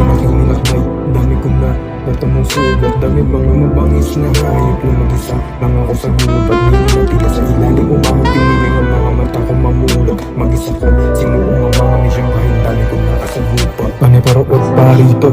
na kinilakbay, dami ko na natamong sugat. Dami bang mabangis na hayop na mag-isa lang ako sa gubat. Di na natila sa ilalim, umahang piniling ang mga mata ko mamulat. Mag-isa ko, sinuong ang mga misyang kahit dami ko nakasagupat. Panay paroot pa rito,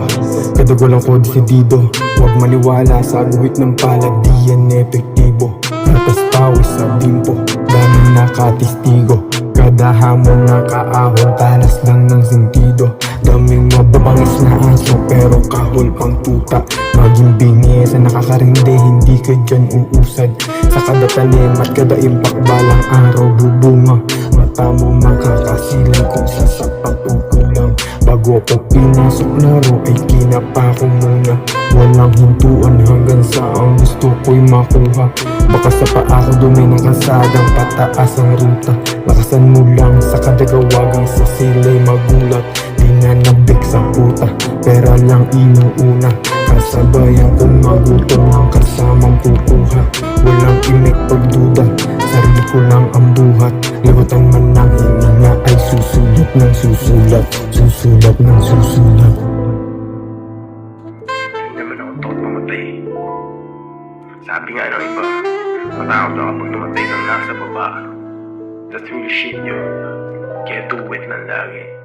kadagulang ko desidido. Huwag maniwala sa guhit ng palad, di yan epektibo. Katas pawis sa dimpo, daming nakatistigo. Kada hamon nakaahon, talas lang ng sentido. Daming mababangis na aso, pero kahol pang tuta. Maging bingi sa nakakarindi, hindi ka dyan uusad. Sa kada talim at kada impak, balang araw bubunga. Mata mo makakasilang kung sa sapat o kulang. Bago ko pinasok laro ay kinapa ko muna. Walang hintuan hanggang sa ang gusto ko'y makuha. Baka sa paa ko dumi ng kasadang pataas ang ruta. Lakasan mo lang sa kadagawagang sa sila'y magulat. Di na nabik sa puta, pera lang inuuna. Kasabayan kong magutom ng kasamang kukuha. Walang imik pagduda, sarili ko lang ang buhat. Lagutan man ng hininga ay susulat ng susulat. Susulat ng susulat. Hindi naman ako takot mamatay. Sabi nga ng iba, matakot na kapag namatay kang nasa baba. That's really shit, yo. Kaya do it lang lagi.